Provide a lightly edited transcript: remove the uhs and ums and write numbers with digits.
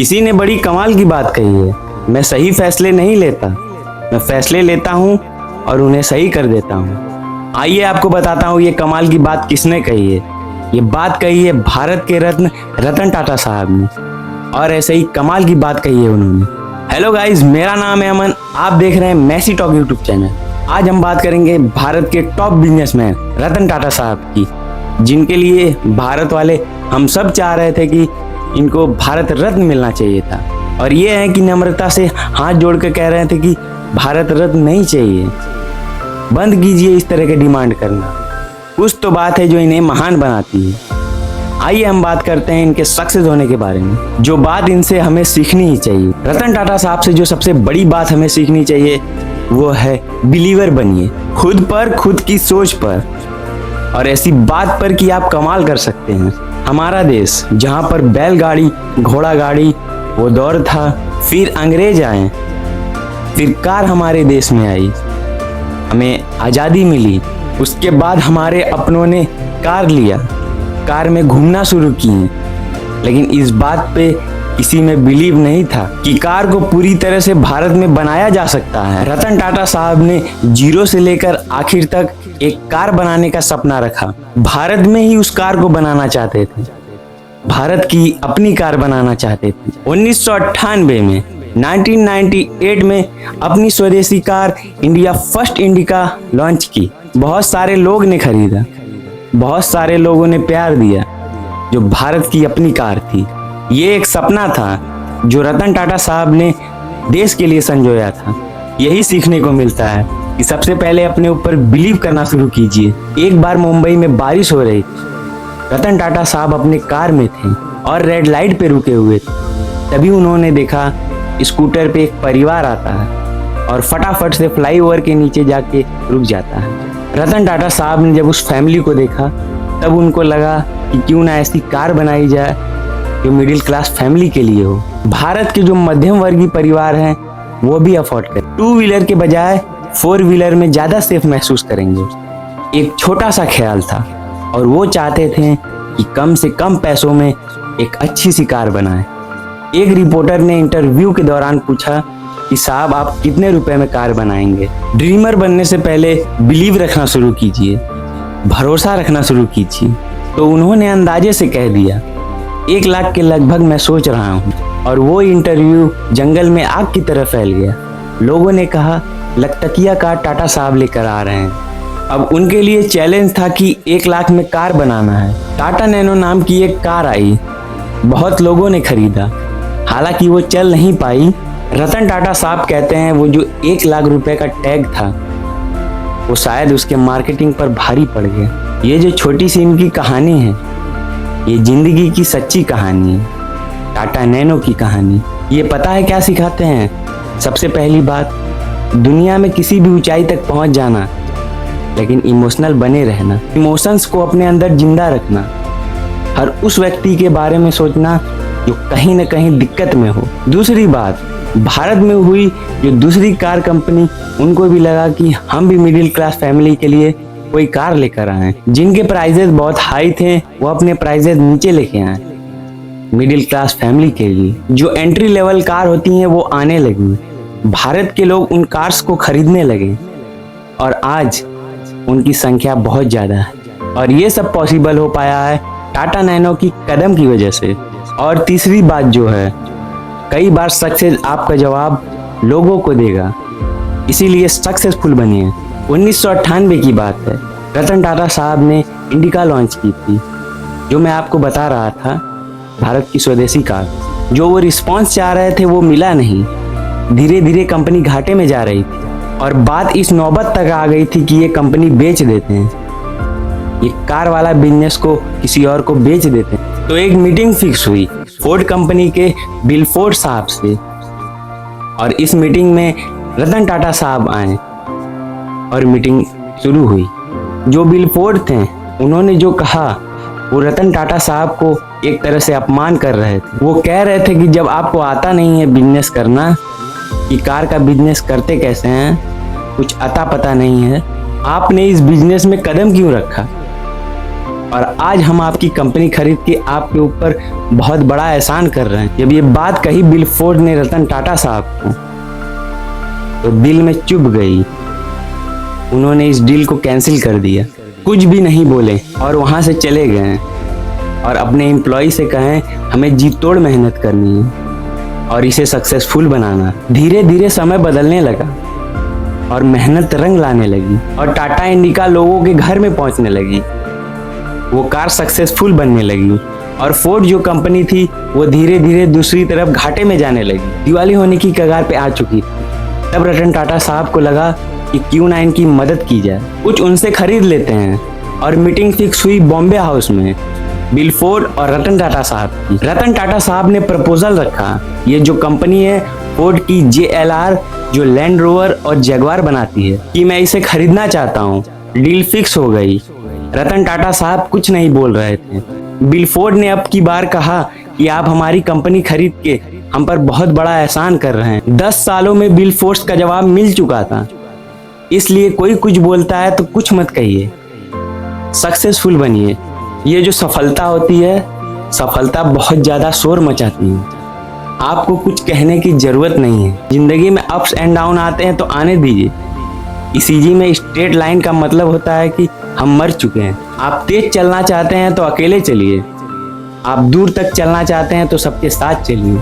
किसी ने बड़ी कमाल की बात कही है, मैं सही फैसले नहीं लेता, मैं फैसले लेता हूँ और उन्हें सही कर देता हूँ। आइए आपको बताता हूँ ये कमाल की बात किसने कही है। ये बात कही है भारत के रत्न रतन टाटा साहब ने, और ऐसे ही कमाल की बात कही है उन्होंने। हेलो गाइस, मेरा नाम है अमन, आप देख रहे हैं मैसी टॉक यूट्यूब चैनल। आज हम बात करेंगे भारत के टॉप बिजनेसमैन रतन टाटा साहब की, जिनके लिए भारत वाले हम सब चाह रहे थे कि इनको भारत रत्न मिलना चाहिए था, और ये है कि नम्रता से हाथ जोड़ कर कह रहे थे कि भारत रत्न नहीं चाहिए, बंद कीजिए इस तरह के डिमांड करना। कुछ तो बात है जो इन्हें महान बनाती है। आइए हम बात करते हैं इनके सक्सेस होने के बारे में, जो बात इनसे हमें सीखनी ही चाहिए। रतन टाटा साहब से जो सबसे बड़ी बात हमें सीखनी चाहिए वो है बिलीवर बनिए, खुद पर, खुद की सोच पर, और ऐसी बात पर कि आप कमाल कर सकते हैं। हमारा देश जहाँ पर बैलगाड़ी, घोड़ा गाड़ी वो दौर था, फिर अंग्रेज आए, फिर कार हमारे देश में आई, हमें आज़ादी मिली, उसके बाद हमारे अपनों ने कार लिया, कार में घूमना शुरू किए, लेकिन इस बात पे किसी में बिलीव नहीं था कि कार को पूरी तरह से भारत में बनाया जा सकता है। रतन टाटा साहब ने जीरो से लेकर आखिर तक एक कार बनाने का सपना रखा। भारत में ही उस कार को बनाना चाहते थे, भारत की अपनी कार बनाना चाहते थे। 1998 में 1998 में अपनी स्वदेशी car India first indica launch की। बहुत सारे लोग ने खरीदा, बहुत सारे लोगों ने प्यार दिया, जो भारत की अपनी कार थी। ये एक सपना था जो रतन टाटा साहब ने देश के लिए संजोया था। यही सीखने को मिलता है कि सबसे पहले अपने ऊपर बिलीव करना शुरू कीजिए। एक बार मुंबई में बारिश हो रही थी, रतन टाटा साहब अपने कार में थे और रेड लाइट पे रुके हुए थे। तभी उन्होंने देखा स्कूटर पे एक परिवार आता है और फटाफट से फ्लाईओवर के नीचे जाके रुक जाता है। रतन टाटा साहब ने जब उस फैमिली को देखा तब उनको लगा कि क्यों ना ऐसी कार बनाई जाए जो मिडिल क्लास फैमिली के लिए हो। भारत के जो मध्यम वर्गीय परिवार हैं वो भी अफोर्ड करें, 2 व्हीलर के बजाय 4 व्हीलर में ज़्यादा सेफ महसूस करेंगे। एक छोटा सा ख्याल था और वो चाहते थे कि कम से कम पैसों में एक अच्छी सी कार बनाएं। एक रिपोर्टर ने इंटरव्यू के दौरान पूछा कि साहब आप कितने रुपए में कार बनाएंगे। ड्रीमर बनने से पहले बिलीव रखना शुरू कीजिए, भरोसा रखना शुरू कीजिए। तो उन्होंने अंदाजे से कह दिया 1 लाख के लगभग मैं सोच रहा हूँ, और वो इंटरव्यू जंगल में आग की तरह फैल गया। लोगों ने कहा लखतकिया कार टाटा साहब लेकर आ रहे हैं। अब उनके लिए चैलेंज था कि 1 लाख में कार बनाना है। टाटा नैनो नाम की एक कार आई, बहुत लोगों ने खरीदा, हालांकि वो चल नहीं पाई। रतन टाटा साहब कहते हैं वो जो 1 लाख रुपए का टैग था वो शायद उसके मार्केटिंग पर भारी पड़ गया। ये जो छोटी सी इनकी कहानी है ये जिंदगी की सच्ची कहानी है, टाटा नैनो की कहानी। ये पता है क्या सिखाते हैं? सबसे पहली बात, दुनिया में किसी भी ऊंचाई तक पहुंच जाना, लेकिन इमोशनल बने रहना, इमोशंस को अपने अंदर जिंदा रखना, हर उस व्यक्ति के बारे में सोचना जो कहीं ना कहीं दिक्कत में हो। दूसरी बात, भारत में हुई जो दूसरी कार कंपनी, उनको भी लगा कि हम भी मिडिल क्लास फैमिली के लिए कोई कार लेकर आए। जिनके प्राइजेस बहुत हाई थे वो अपने प्राइजेस नीचे लेके आए। मिडिल क्लास फैमिली के लिए जो एंट्री लेवल कार होती हैं वो आने लगी। भारत के लोग उन कार्स को खरीदने लगे और आज उनकी संख्या बहुत ज़्यादा है, और ये सब पॉसिबल हो पाया है टाटा नैनो की कदम की वजह से। और तीसरी बात जो है, कई बार सक्सेस आपका जवाब लोगों को देगा, इसीलिए सक्सेसफुल बनिए। 1998 की बात है, रतन टाटा साहब ने इंडिका लॉन्च की थी, जो मैं आपको बता रहा था, भारत की स्वदेशी कार। जो वो रिस्पांस चाह रहे थे वो मिला नहीं, धीरे धीरे कंपनी घाटे में जा रही थी, और बात इस नौबत तक आ गई थी कि ये कंपनी बेच देते हैं, ये कार वाला बिजनेस को किसी और को बेच देते हैं। तो एक मीटिंग फिक्स हुई फोर्ड कंपनी के बिल फोर्ड साहब से, और इस मीटिंग में रतन टाटा साहब आए और मीटिंग शुरू हुई। जो बिल फोर्ड थे उन्होंने जो कहा वो रतन टाटा साहब को एक तरह से अपमान कर रहे थे। वो कह रहे थे कि जब आपको आता नहीं है बिजनेस करना, कि कार का बिजनेस करते कैसे हैं, कुछ अता पता नहीं है, आपने इस बिजनेस में कदम क्यों रखा। और आज हम आपकी कंपनी खरीद के आपके ऊपर बहुत बड़ा एहसान कर रहे हैं। जब ये बात कही बिल फोर्ड ने रतन टाटा साहब को, तो दिल में चुभ गई। उन्होंने इस डील को कैंसिल कर दिया, कुछ भी नहीं बोले और वहां से चले गए और अपने एम्प्लॉय से कहें हमें जी तोड़ मेहनत करनी है और इसे सक्सेसफुल बनाना। धीरे धीरे समय बदलने लगा और मेहनत रंग लाने लगी और टाटा इंडिका लोगों के घर में पहुंचने लगी। वो कार सक्सेसफुल बनने लगी और फोर्ड जो कंपनी थी वो धीरे धीरे दूसरी तरफ घाटे में जाने लगी, दिवाली होने की कगार पे आ चुकी थी। तब रतन टाटा साहब को लगा कि क्यों ना इनकी मदद की जाए, कुछ उनसे खरीद लेते हैं। और मीटिंग फिक्स हुई बॉम्बे हाउस में बिल फोर्ड और रतन टाटा साहब की। रतन टाटा साहब ने प्रपोजल रखा, ये जो कंपनी है फोर्ड की JLR जो लैंड रोवर और जगुआर बनाती है, कि मैं इसे खरीदना चाहता हूँ। डील फिक्स हो गई। रतन टाटा साहब कुछ नहीं बोल रहे थे। बिल फोर्ड ने अब की बार कहा कि आप हमारी कंपनी खरीद के हम पर बहुत बड़ा एहसान कर रहे हैं। 10 सालों में बिल फोर्ड का जवाब मिल चुका था, इसलिए कोई कुछ बोलता है तो कुछ मत कहिए, सक्सेसफुल बनिए। ये जो सफलता होती है, सफलता बहुत ज्यादा शोर मचाती है। आपको कुछ कहने की जरूरत नहीं है। जिंदगी में अप्स एंड डाउन आते हैं तो आने दीजिए। ECG में स्ट्रेट लाइन का मतलब होता है कि हम मर चुके हैं। आप तेज चलना चाहते हैं तो अकेले चलिए, आप दूर तक चलना चाहते हैं तो सबके साथ चलिए।